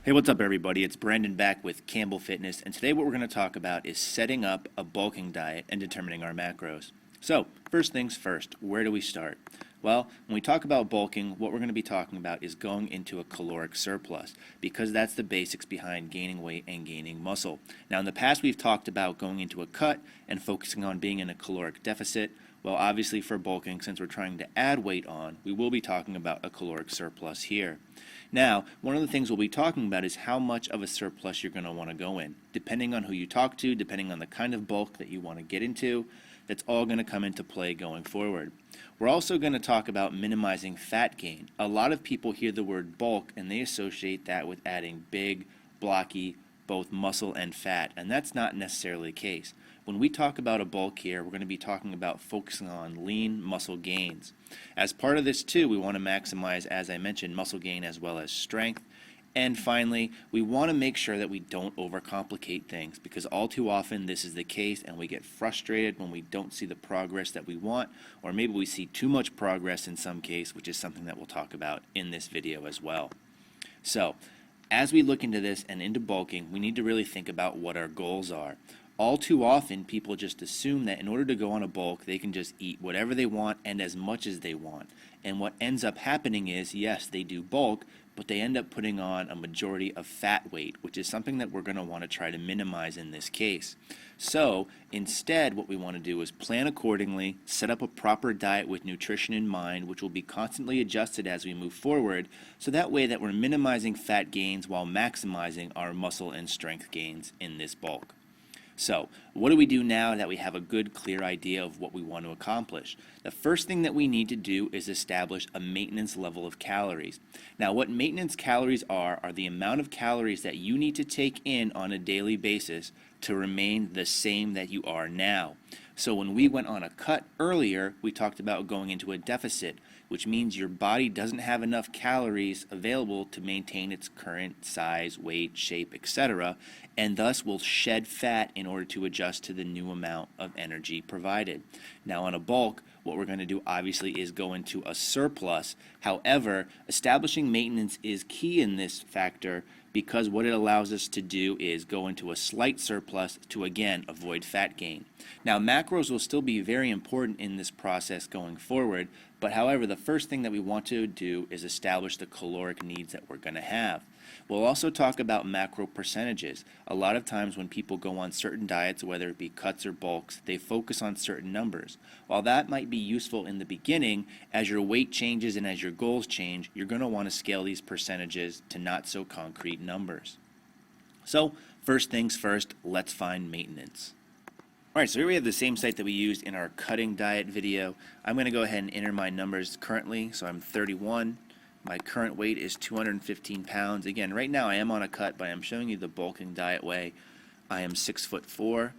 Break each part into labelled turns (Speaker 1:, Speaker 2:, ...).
Speaker 1: Hey, what's up everybody? It's Brandon back with Campbell Fitness, and today what we're going to talk about is setting up a bulking diet and determining our macros. So, first things first, where do we start? Well, when we talk about bulking, what we're going to be talking about is going into a caloric surplus, because that's the basics behind gaining weight and gaining muscle. Now, in the past, we've talked about going into a cut and focusing on being in a caloric deficit. Well, obviously for bulking, since we're trying to add weight on, we will be talking about a caloric surplus here. Now, one of the things we'll be talking about is how much of a surplus you're going to want to go in. Depending on who you talk to, depending on the kind of bulk that you want to get into, that's all going to come into play going forward. We're also going to talk about minimizing fat gain. A lot of people hear the word bulk and they associate that with adding big, blocky, both muscle and fat, and that's not necessarily the case. When we talk about a bulk here, we're going to be talking about focusing on lean muscle gains. As part of this too, we want to maximize, as I mentioned, muscle gain as well as strength. And finally, we want to make sure that we don't overcomplicate things, because all too often this is the case and we get frustrated when we don't see the progress that we want, or maybe we see too much progress in some case, which is something that we'll talk about in this video as well. So, as we look into this and into bulking, we need to really think about what our goals are. All too often, people just assume that in order to go on a bulk, they can just eat whatever they want and as much as they want. And what ends up happening is, yes, they do bulk, but they end up putting on a majority of fat weight, which is something that we're going to want to try to minimize in this case. So, instead, what we want to do is plan accordingly, set up a proper diet with nutrition in mind, which will be constantly adjusted as we move forward, so that way that we're minimizing fat gains while maximizing our muscle and strength gains in this bulk. So, what do we do now that we have a good, clear idea of what we want to accomplish? The first thing that we need to do is establish a maintenance level of calories. Now, what maintenance calories are the amount of calories that you need to take in on a daily basis to remain the same that you are now. So when we went on a cut earlier, we talked about going into a deficit, which means your body doesn't have enough calories available to maintain its current size, weight, shape, etc., and thus will shed fat in order to adjust to the new amount of energy provided. Now on a bulk, what we're going to do obviously is go into a surplus. However, establishing maintenance is key in this factor, because what it allows us to do is go into a slight surplus to, again, avoid fat gain. Now, macros will still be very important in this process going forward, but however, the first thing that we want to do is establish the caloric needs that we're going to have. We'll also talk about macro percentages. A lot of times when people go on certain diets, whether it be cuts or bulks, they focus on certain numbers. While that might be useful in the beginning, as your weight changes and as your goals change, you're going to want to scale these percentages to not so concrete numbers. So, first things first, let's find maintenance. Alright, so here we have the same site that we used in our cutting diet video. I'm going to go ahead and enter my numbers currently. So I'm 31. My current weight is 215 pounds. Again, right now I am on a cut, but I'm showing you the bulking diet way. I am 6'4".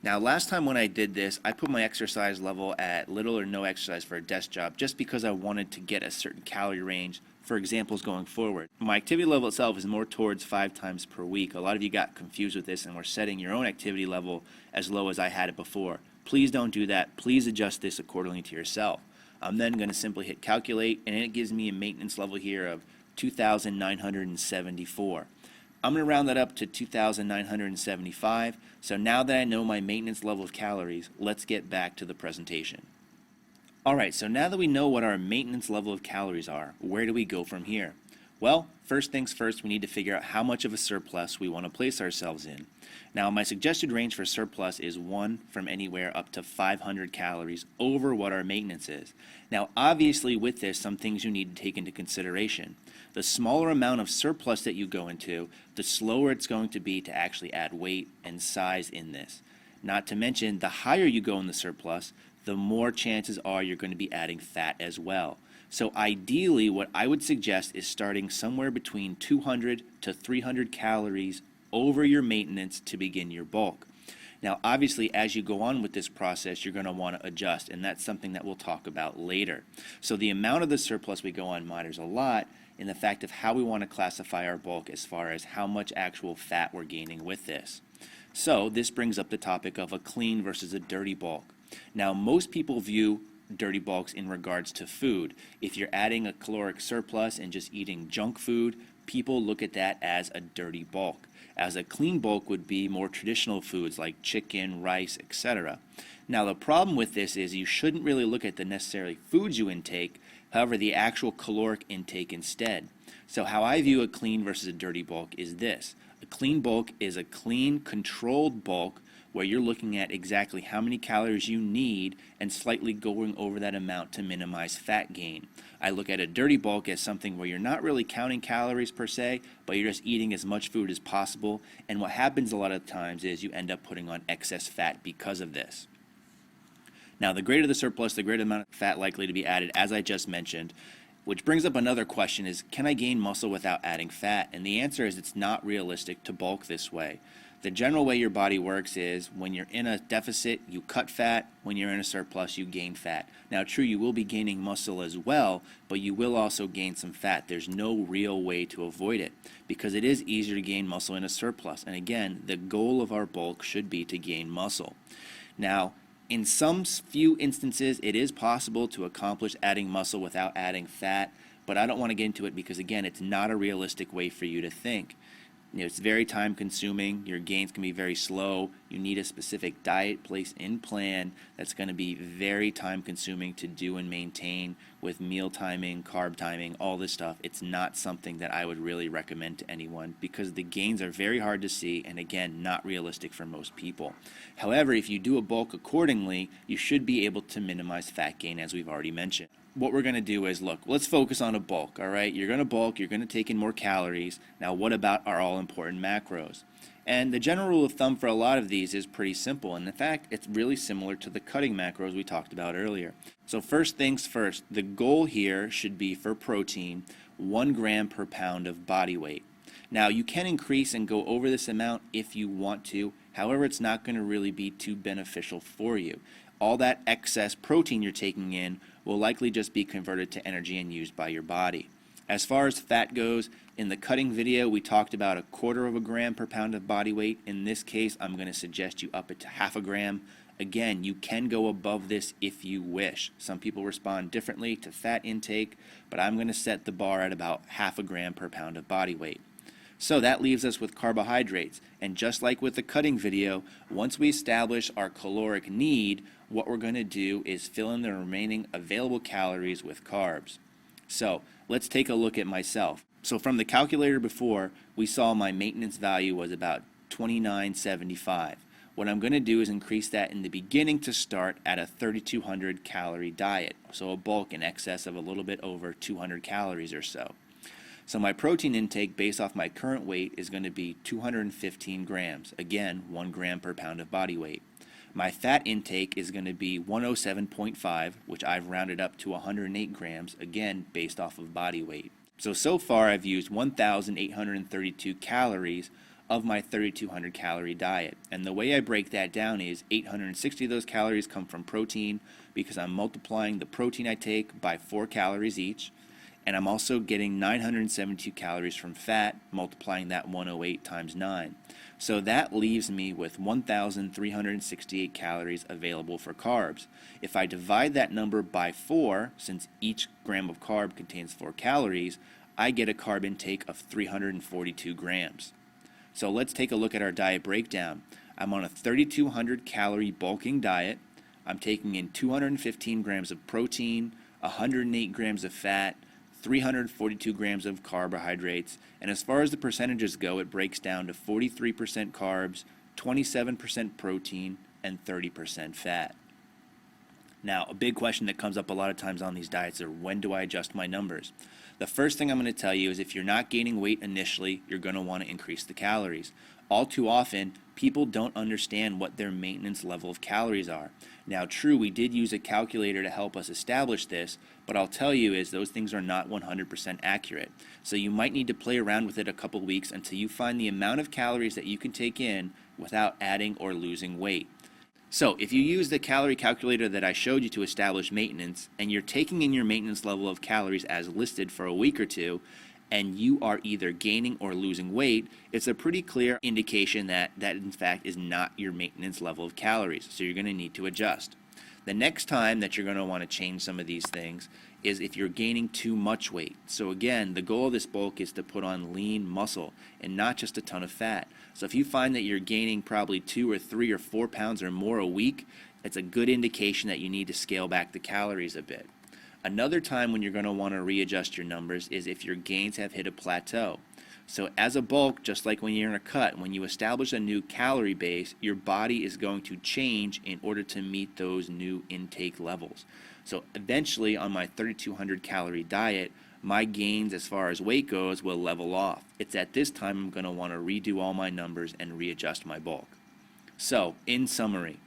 Speaker 1: Now, last time when I did this, I put my exercise level at little or no exercise for a desk job, just because I wanted to get a certain calorie range for examples going forward. My activity level itself is more towards 5 times per week. A lot of you got confused with this and were setting your own activity level as low as I had it before. Please don't do that. Please adjust this accordingly to yourself. I'm then going to simply hit calculate, and it gives me a maintenance level here of 2,974. I'm going to round that up to 2,975. So now that I know my maintenance level of calories, let's get back to the presentation. Alright, so now that we know what our maintenance level of calories are, where do we go from here? Well, first things first, we need to figure out how much of a surplus we want to place ourselves in. Now, my suggested range for surplus is 1 from anywhere up to 500 calories over what our maintenance is. Now, obviously with this, some things you need to take into consideration. The smaller amount of surplus that you go into, the slower it's going to be to actually add weight and size in this. Not to mention, the higher you go in the surplus, the more chances are you're going to be adding fat as well. So ideally, what I would suggest is starting somewhere between 200 to 300 calories over your maintenance to begin your bulk. Now, obviously, as you go on with this process, you're going to want to adjust, and that's something that we'll talk about later. So the amount of the surplus we go on matters a lot in the fact of how we want to classify our bulk as far as how much actual fat we're gaining with this. So this brings up the topic of a clean versus a dirty bulk. Now, most people view dirty bulks in regards to food. If you're adding a caloric surplus and just eating junk food, people look at that as a dirty bulk, as a clean bulk would be more traditional foods like chicken, rice, etc. Now the problem with this is you shouldn't really look at the necessarily foods you intake, however the actual caloric intake instead. So how I view a clean versus a dirty bulk is this. A clean bulk is a clean, controlled bulk where you're looking at exactly how many calories you need and slightly going over that amount to minimize fat gain. I look at a dirty bulk as something where you're not really counting calories per se, but you're just eating as much food as possible, and what happens a lot of times is you end up putting on excess fat because of this. Now, the greater the surplus, the greater amount of fat likely to be added, as I just mentioned, which brings up another question is, can I gain muscle without adding fat? And the answer is it's not realistic to bulk this way. The general way your body works is when you're in a deficit, you cut fat. When you're in a surplus, you gain fat. Now, true, you will be gaining muscle as well, but you will also gain some fat. There's no real way to avoid it because it is easier to gain muscle in a surplus. And again, the goal of our bulk should be to gain muscle. Now, in some few instances, it is possible to accomplish adding muscle without adding fat, but I don't want to get into it because, again, it's not a realistic way for you to think. It's very time consuming. Your gains can be very slow. You need a specific diet placed in plan that's going to be very time consuming to do and maintain with meal timing, carb timing, all this stuff. It's not something that I would really recommend to anyone because the gains are very hard to see and again, not realistic for most people. However, if you do a bulk accordingly, you should be able to minimize fat gain as we've already mentioned. What we're going to do is, look, let's focus on a bulk, all right? You're going to bulk, you're going to take in more calories. Now, what about our all-important macros? And the general rule of thumb for a lot of these is pretty simple. And in fact, it's really similar to the cutting macros we talked about earlier. So first things first, the goal here should be for protein, 1 gram per pound of body weight. Now, you can increase and go over this amount if you want to. However, it's not going to really be too beneficial for you. All that excess protein you're taking in will likely just be converted to energy and used by your body. As far as fat goes, in the cutting video, we talked about 1/4 gram per pound of body weight. In this case, I'm going to suggest you up it to 1/2 gram. Again, you can go above this if you wish. Some people respond differently to fat intake, but I'm going to set the bar at about 1/2 gram per pound of body weight. So that leaves us with carbohydrates. And just like with the cutting video, once we establish our caloric need, what we're going to do is fill in the remaining available calories with carbs. So let's take a look at myself. So from the calculator before, we saw my maintenance value was about 2975. What I'm going to do is increase that in the beginning to start at a 3,200 calorie diet. So a bulk in excess of a little bit over 200 calories or so. So my protein intake based off my current weight is going to be 215 grams. Again, 1 gram per pound of body weight. My fat intake is going to be 107.5, which I've rounded up to 108 grams, again, based off of body weight. So far I've used 1,832 calories of my 3,200 calorie diet. And the way I break that down is 860 of those calories come from protein because I'm multiplying the protein I take by 4 calories each. And I'm also getting 972 calories from fat, multiplying that 108 times 9. So that leaves me with 1,368 calories available for carbs. If I divide that number by 4, since each gram of carb contains 4 calories, I get a carb intake of 342 grams. So let's take a look at our diet breakdown. I'm on a 3,200 calorie bulking diet. I'm taking in 215 grams of protein, 108 grams of fat, 342 grams of carbohydrates, and as far as the percentages go, it breaks down to 43% carbs, 27% protein, and 30% fat. Now, a big question that comes up a lot of times on these diets are, when do I adjust my numbers? The first thing I'm going to tell you is if you're not gaining weight initially, you're going to want to increase the calories. All too often, people don't understand what their maintenance level of calories are. Now, true, we did use a calculator to help us establish this, but I'll tell you is those things are not 100% accurate. So you might need to play around with it a couple weeks until you find the amount of calories that you can take in without adding or losing weight. So if you use the calorie calculator that I showed you to establish maintenance, and you're taking in your maintenance level of calories as listed for a week or two, and you are either gaining or losing weight, it's a pretty clear indication that in fact is not your maintenance level of calories, so you're going to need to adjust. The next time that you're going to want to change some of these things is if you're gaining too much weight. So again, the goal of this bulk is to put on lean muscle and not just a ton of fat. So if you find that you're gaining probably 2 or 3 or 4 pounds or more a week, it's a good indication that you need to scale back the calories a bit. Another time when you're going to want to readjust your numbers is if your gains have hit a plateau. So as a bulk, just like when you're in a cut, when you establish a new calorie base, your body is going to change in order to meet those new intake levels. So eventually on my 3,200 calorie diet, my gains as far as weight goes will level off. It's at this time I'm going to want to redo all my numbers and readjust my bulk. So in summary,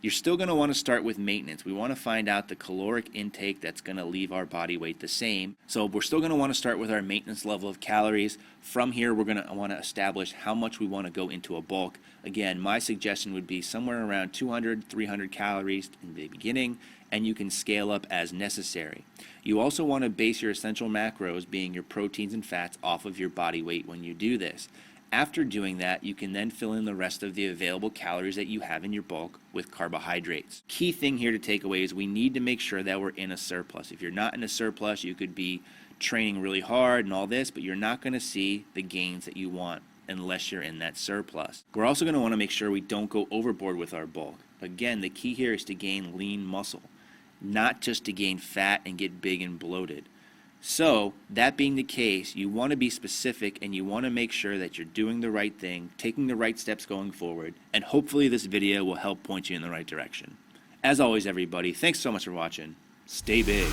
Speaker 1: you're still going to want to start with maintenance. We want to find out the caloric intake that's going to leave our body weight the same. So we're still going to want to start with our maintenance level of calories. From here, we're going to want to establish how much we want to go into a bulk. Again, my suggestion would be somewhere around 200, 300 calories in the beginning, and you can scale up as necessary. You also want to base your essential macros, being your proteins and fats, off of your body weight when you do this. After doing that, you can then fill in the rest of the available calories that you have in your bulk with carbohydrates. Key thing here to take away is we need to make sure that we're in a surplus. If you're not in a surplus, you could be training really hard and all this, but you're not going to see the gains that you want unless you're in that surplus. We're also going to want to make sure we don't go overboard with our bulk. Again, the key here is to gain lean muscle, not just to gain fat and get big and bloated. So, that being the case, you want to be specific and you want to make sure that you're doing the right thing, taking the right steps going forward, and hopefully this video will help point you in the right direction. As always, everybody, thanks so much for watching. Stay big.